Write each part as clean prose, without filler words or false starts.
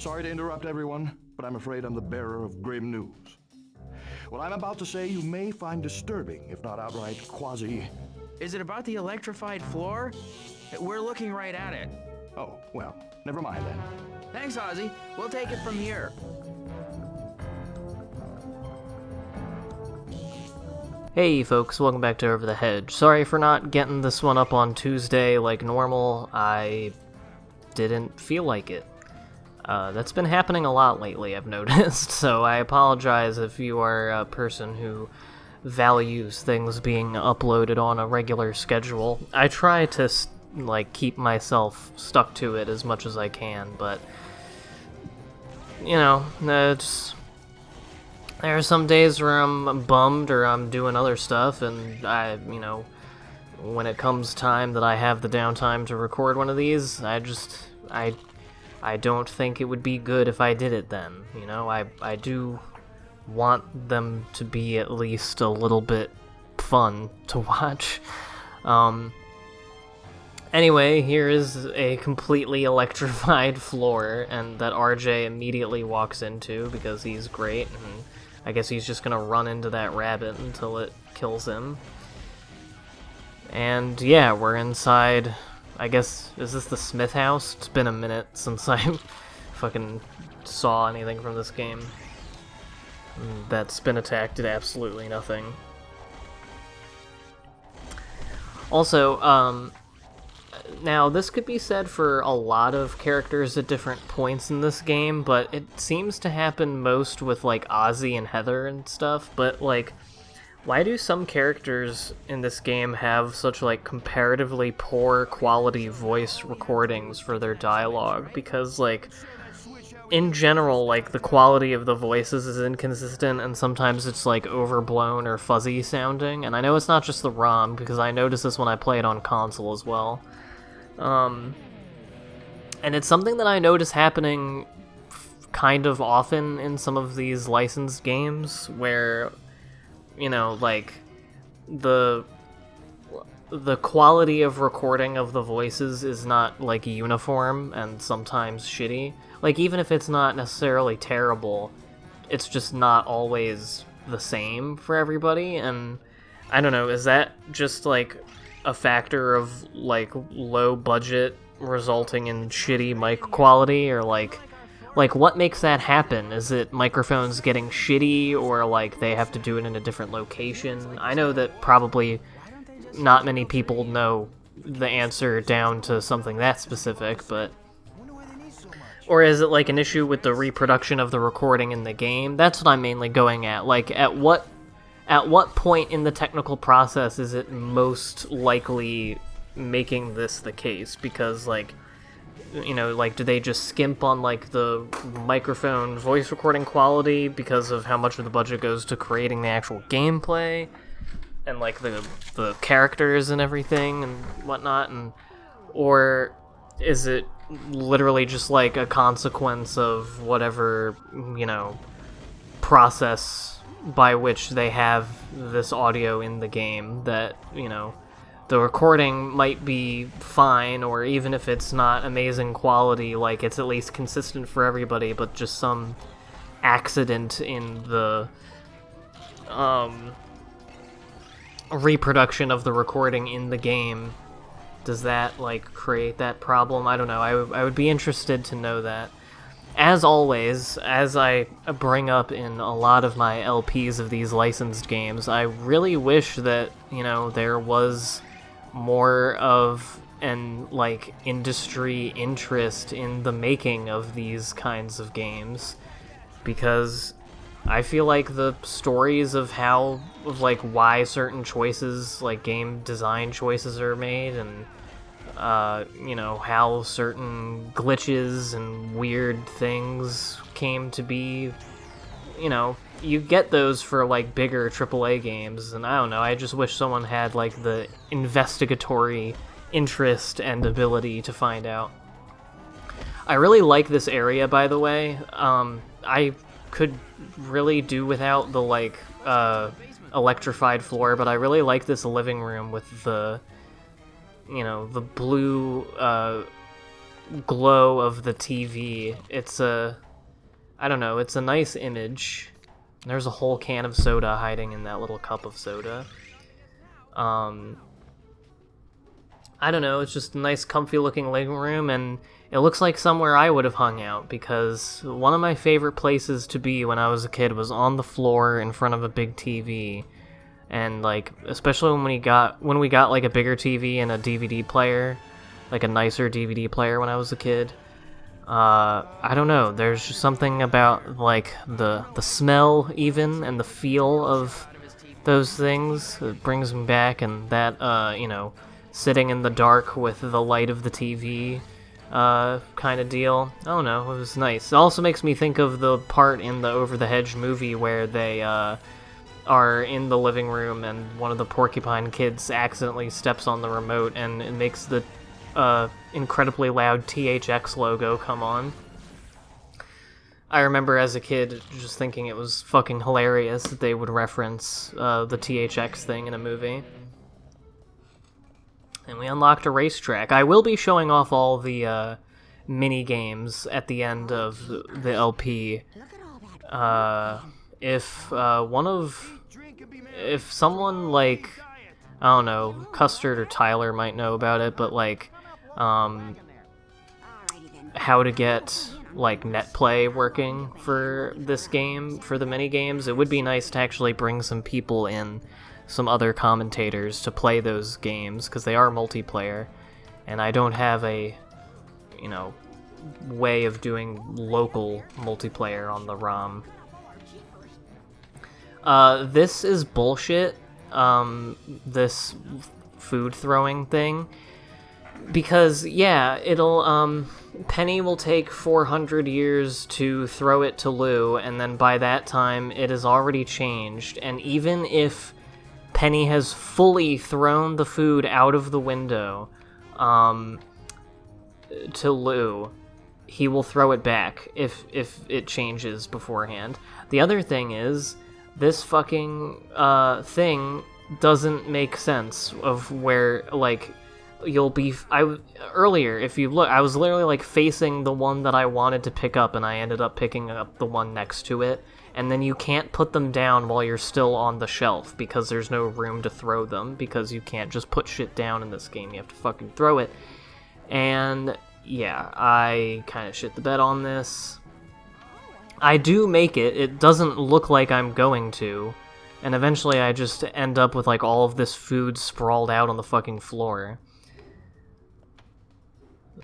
Sorry to interrupt everyone, but I'm afraid I'm the bearer of grim news. What I'm about to say you may find disturbing, if not outright quasi... Is it about the electrified floor? We're looking right at it. Oh, well, never mind then. Thanks, Ozzy. We'll take it from here. Hey folks, welcome back to Over the Hedge. Sorry for not getting this one up on Tuesday like normal. I didn't feel like it. That's been happening a lot lately, I've noticed, so I apologize if you are a person who values things being uploaded on a regular schedule. I try to, keep myself stuck to it as much as I can, but, there are some days where I'm bummed or I'm doing other stuff, and when it comes time that I have the downtime to record one of these, I don't think it would be good if I did it then, I do want them to be at least a little bit fun to watch. Anyway, here is a completely electrified floor, and that RJ immediately walks into because he's great, and I guess he's just gonna run into that rabbit until it kills him. And yeah, we're inside... I guess, is this the Smith house? It's been a minute since I fucking saw anything from this game. That spin attack did absolutely nothing. Also, now this could be said for a lot of characters at different points in this game, but it seems to happen most with, Ozzy and Heather and stuff, but, why do some characters in this game have such, comparatively poor quality voice recordings for their dialogue? Because, in general, the quality of the voices is inconsistent, and sometimes it's, overblown or fuzzy sounding. And I know it's not just the ROM, because I noticed this when I play it on console as well. And it's something that I notice happening kind of often in some of these licensed games, where... the quality of recording of the voices is not, uniform and sometimes shitty. Even if it's not necessarily terrible, it's just not always the same for everybody, and I don't know, is that just, a factor of, low budget resulting in shitty mic quality, or, what makes that happen? Is it microphones getting shitty, or, they have to do it in a different location? I know that probably not many people know the answer down to something that specific, but... Or is it, an issue with the reproduction of the recording in the game? That's what I'm mainly going at. At what point in the technical process is it most likely making this the case? Because, do they just skimp on, the microphone voice recording quality because of how much of the budget goes to creating the actual gameplay? And, the characters and everything and whatnot? Or is it literally just, a consequence of whatever, process by which they have this audio in the game that, the recording might be fine, or even if it's not amazing quality, it's at least consistent for everybody, but just some accident in the reproduction of the recording in the game, does that, create that problem? I don't know. I would be interested to know that. As always, as I bring up in a lot of my LPs of these licensed games, I really wish that, there was more of an, industry interest in the making of these kinds of games, because I feel like the stories of why certain choices, game design choices are made, and, how certain glitches and weird things came to be, you get those for, bigger AAA games, and I don't know, I just wish someone had, the investigatory interest and ability to find out. I really like this area, by the way. I could really do without the, electrified floor, but I really like this living room with the, the blue, glow of the TV. It's I don't know, it's a nice image. There's a whole can of soda hiding in that little cup of soda. I don't know, it's just a nice comfy looking living room, and it looks like somewhere I would have hung out, because one of my favorite places to be when I was a kid was on the floor in front of a big TV. And like, especially when we got like a bigger TV and a DVD player, like a nicer DVD player when I was a kid. I don't know, there's just something about like the smell even and the feel of those things that brings me back, and that you know, sitting in the dark with the light of the TV kind of deal. I don't know, it was nice. It also makes me think of the part in the Over the Hedge movie where they are in the living room and one of the porcupine kids accidentally steps on the remote and it makes the incredibly loud THX logo come on. I remember as a kid just thinking it was fucking hilarious that they would reference the THX thing in a movie. And we unlocked a racetrack. I will be showing off all the mini games at the end of the LP. If someone like, I don't know, Custard or Tyler might know about it, but like how to get like netplay working for this game, for the mini games, it would be nice to actually bring some people in, some other commentators to play those games, because they are multiplayer, and I don't have a, you know, way of doing local multiplayer on the ROM. This is bullshit, this food throwing thing, because, yeah, it'll, Penny will take 400 years to throw it to Lou, and then by that time it has already changed, and even if Penny has fully thrown the food out of the window to Lou, he will throw it back if it changes beforehand. The other thing is, this fucking thing doesn't make sense of where, like, you'll be... earlier, if you look, I was literally, like, facing the one that I wanted to pick up, and I ended up picking up the one next to it. And then you can't put them down while you're still on the shelf, because there's no room to throw them, because you can't just put shit down in this game, you have to fucking throw it. And, yeah, I kind of shit the bed on this. I do make it, it doesn't look like I'm going to, and eventually I just end up with, like, all of this food sprawled out on the fucking floor.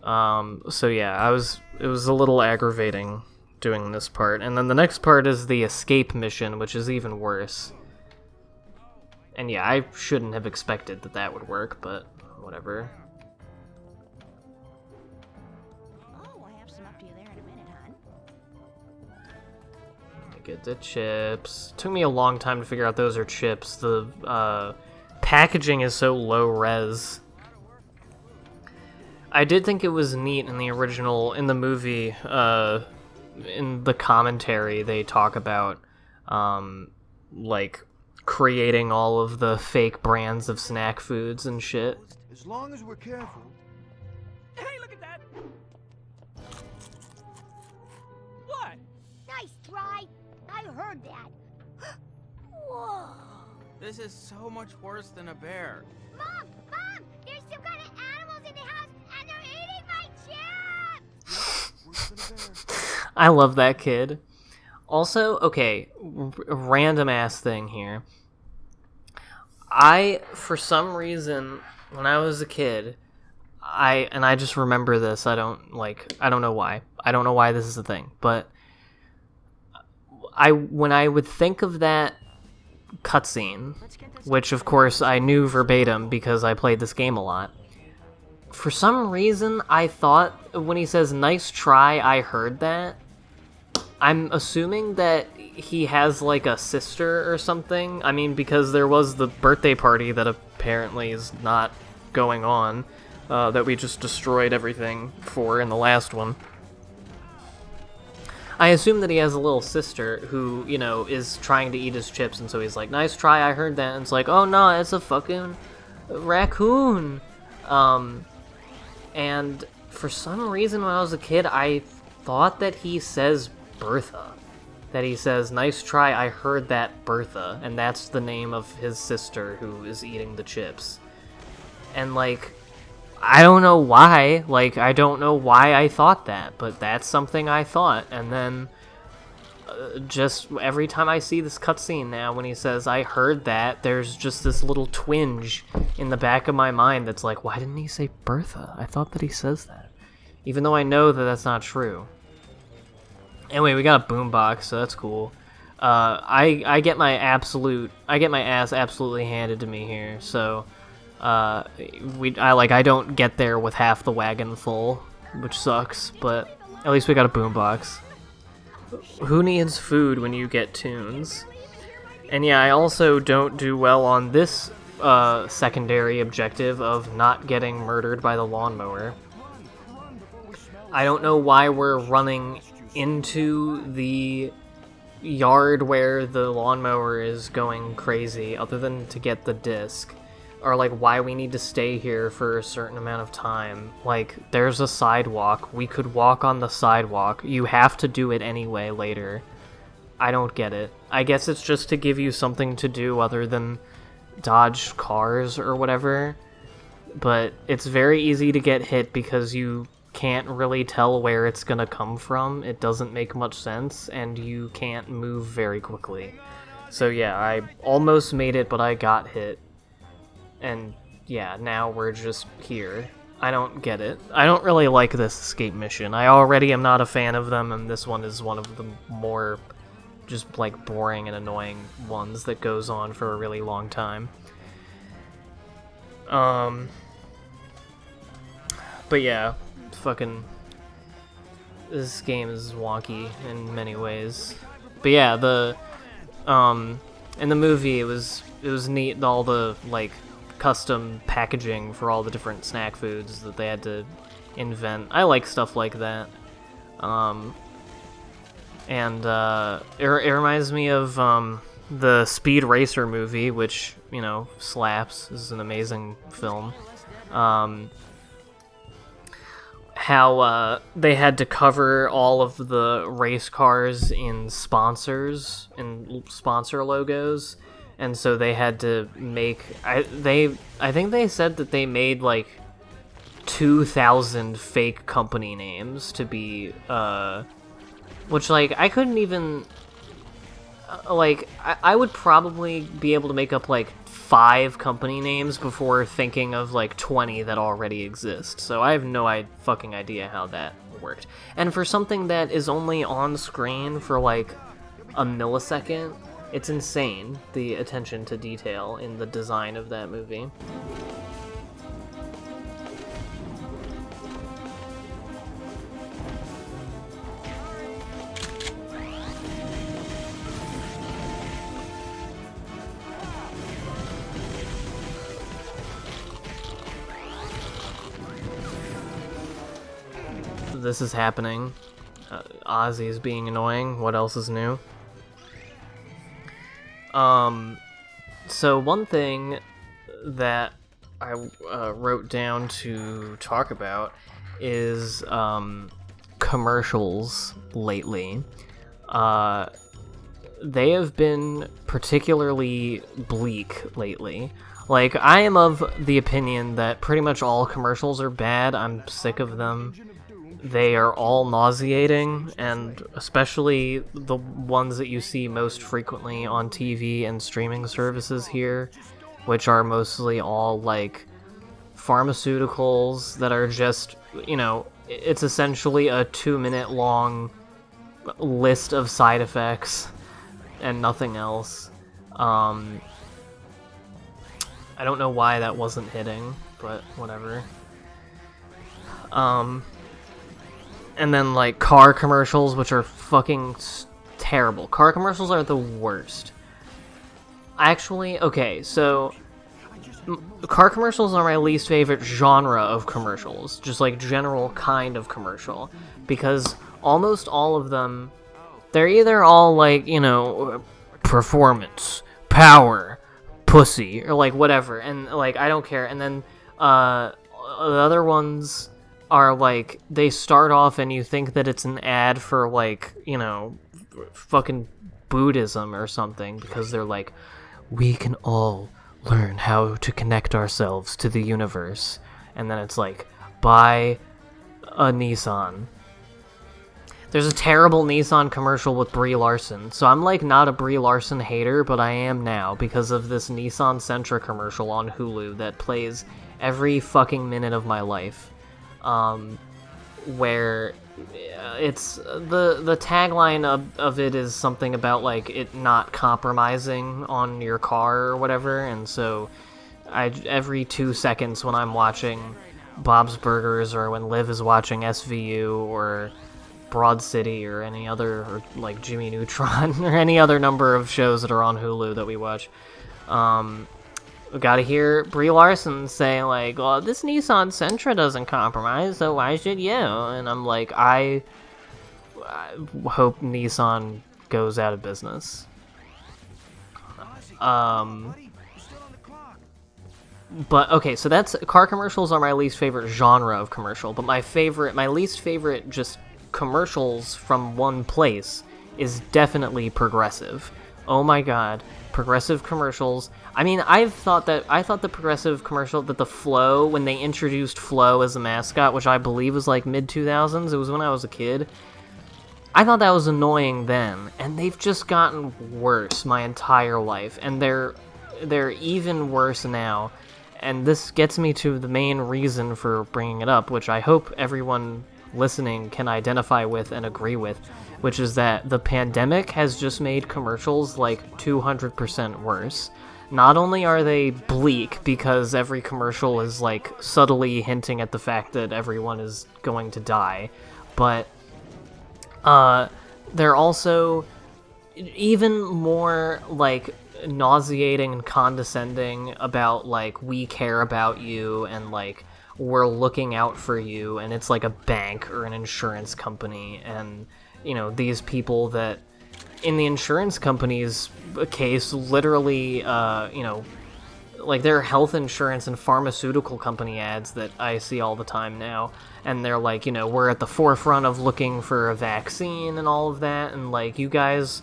So yeah, it was a little aggravating doing this part. And then the next part is the escape mission, which is even worse. And yeah, I shouldn't have expected that that would work, but whatever. Oh, I have some up to you there in a minute, hon. Get the chips. Took me a long time to figure out those are chips. The packaging is so low res. I did think it was neat in the original, in the movie, in the commentary, they talk about, like, creating all of the fake brands of snack foods and shit. As long as we're careful. Hey, look at that! What? Nice try. I heard that. Whoa. This is so much worse than a bear. Mom! Mom! There's some kind of animals in the house, and they're eating my chips! I love that kid. Also, okay, random ass thing here. For some reason, when I was a kid, I just remember this, I don't know why. I don't know why this is a thing, but when I would think of that cutscene, which of course I knew verbatim because I played this game a lot, for some reason I thought when he says nice try, I heard that. I'm assuming that he has like a sister or something. I mean, because there was the birthday party that apparently is not going on, that we just destroyed everything for in the last one. I assume that he has a little sister who, you know, is trying to eat his chips, and so he's like, nice try, I heard that, and it's like, oh no, it's a fucking raccoon. And for some reason when I was a kid, I thought that he says Bertha. That he says, "Nice try, I heard that, Bertha," and that's the name of his sister who is eating the chips. And, like, I don't know why, I don't know why I thought that, but that's something I thought, and then just every time I see this cutscene now when he says, "I heard that," there's just this little twinge in the back of my mind that's like, why didn't he say Bertha? I thought that he says that. Even though I know that that's not true. Anyway, we got a boombox, so that's cool. I get my ass absolutely handed to me here, so I don't get there with half the wagon full, which sucks, but at least we got a boombox. Who needs food when you get tunes? And yeah, I also don't do well on this secondary objective of not getting murdered by the lawnmower. I don't know why we're running into the yard where the lawnmower is going crazy, other than to get the disc. Or, like, why we need to stay here for a certain amount of time. Like, there's a sidewalk. We could walk on the sidewalk. You have to do it anyway later. I don't get it. I guess it's just to give you something to do other than dodge cars or whatever. But it's very easy to get hit because you can't really tell where it's gonna come from. It doesn't make much sense, and you can't move very quickly. So yeah, I almost made it, but I got hit. And yeah, now we're just here. I don't get it. I don't really like this escape mission. I already am not a fan of them, and this one is one of the more just, like, boring and annoying ones that goes on for a really long time. But yeah, fucking... this game is wonky in many ways. But yeah, in the movie, it was neat, all the, like, custom packaging for all the different snack foods that they had to invent. I like stuff like that. It reminds me of the Speed Racer movie, which, you know, slaps. This is an amazing film. How they had to cover all of the race cars in sponsor logos. And so they had to make... I think they said that they made, like, 2,000 fake company names to be, which, like, I couldn't even... I would probably be able to make up, like, 5 company names before thinking of, like, 20 that already exist. So I have no fucking idea how that worked. And for something that is only on screen for, like, a millisecond... it's insane, the attention to detail in the design of that movie. This is happening. Ozzy's being annoying. What else is new? So one thing that I wrote down to talk about is commercials lately. They have been particularly bleak lately. Like, I am of the opinion that pretty much all commercials are bad. I'm sick of them. They are all nauseating, and especially the ones that you see most frequently on TV and streaming services here, which are mostly all, like, pharmaceuticals that are just, you know, it's essentially a 2-minute long list of side effects and nothing else. I don't know why that wasn't hitting, but whatever. And then, like, car commercials, which are fucking terrible. Car commercials are the worst. Actually, okay, so... car commercials are my least favorite genre of commercials. Just, like, general kind of commercial. Because almost all of them, they're either all, like, you know, performance, power, pussy, or, like, whatever. And, like, I don't care. And then, the other ones... are like, they start off and you think that it's an ad for like, you know, fucking Buddhism or something, because they're like, we can all learn how to connect ourselves to the universe. And then it's like, buy a Nissan. There's a terrible Nissan commercial with Brie Larson. So I'm like not a Brie Larson hater, but I am now because of this Nissan Sentra commercial on Hulu that plays every fucking minute of my life. Where it's the tagline of it is something about like it not compromising on your car or whatever, and so every 2 seconds when I'm watching Bob's Burgers or when Liv is watching SVU or Broad City or any other, or like Jimmy Neutron or any other number of shows that are on Hulu that we watch, we gotta hear Brie Larson say like, well, this Nissan Sentra doesn't compromise, so why should you? And I'm like, I hope Nissan goes out of business. But okay, so that's, car commercials are my least favorite genre of commercial, but my least favorite just commercials from one place is definitely Progressive. Oh my god, Progressive commercials. I mean, I thought the Progressive commercial, that the Flo, when they introduced Flo as a mascot, which I believe was like mid-2000s, it was when I was a kid, I thought that was annoying then, and they've just gotten worse my entire life, and they're even worse now. And this gets me to the main reason for bringing it up, which I hope everyone listening can identify with and agree with, which is that the pandemic has just made commercials like 200% worse. Not only are they bleak because every commercial is like subtly hinting at the fact that everyone is going to die, but they're also even more like nauseating and condescending about like, we care about you and like we're looking out for you, and it's like a bank or an insurance company, and you know, these people that in the insurance company's case literally you know, like there are health insurance and pharmaceutical company ads that I see all the time now, and they're like, you know, we're at the forefront of looking for a vaccine and all of that, and like, you guys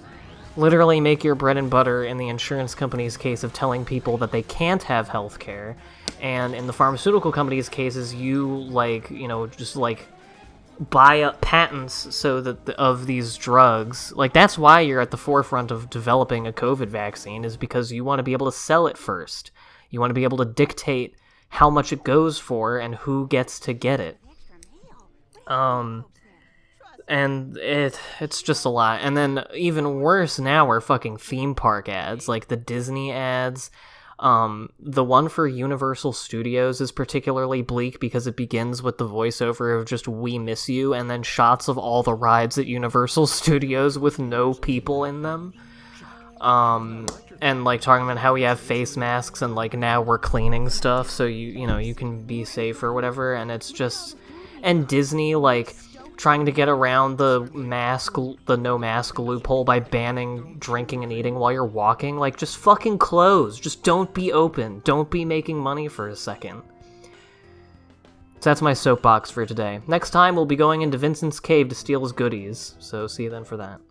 literally make your bread and butter in the insurance company's case of telling people that they can't have health care, and in the pharmaceutical company's cases, you like, you know, just like buy up patents so that of these drugs. Like, that's why you're at the forefront of developing a COVID vaccine, is because you want to be able to sell it first. You want to be able to dictate how much it goes for and who gets to get it. And it's just a lot. And then even worse now are fucking theme park ads, like the Disney ads. The one for Universal Studios is particularly bleak because it begins with the voiceover of just "We miss you," and then shots of all the rides at Universal Studios with no people in them. And like talking about how we have face masks and like now we're cleaning stuff so you know, you can be safe or whatever, and it's just, and Disney like trying to get around the no mask loophole by banning drinking and eating while you're walking. Like, just fucking close. Just don't be open. Don't be making money for a second. So that's my soapbox for today. Next time, we'll be going into Vincent's cave to steal his goodies, so see you then for that.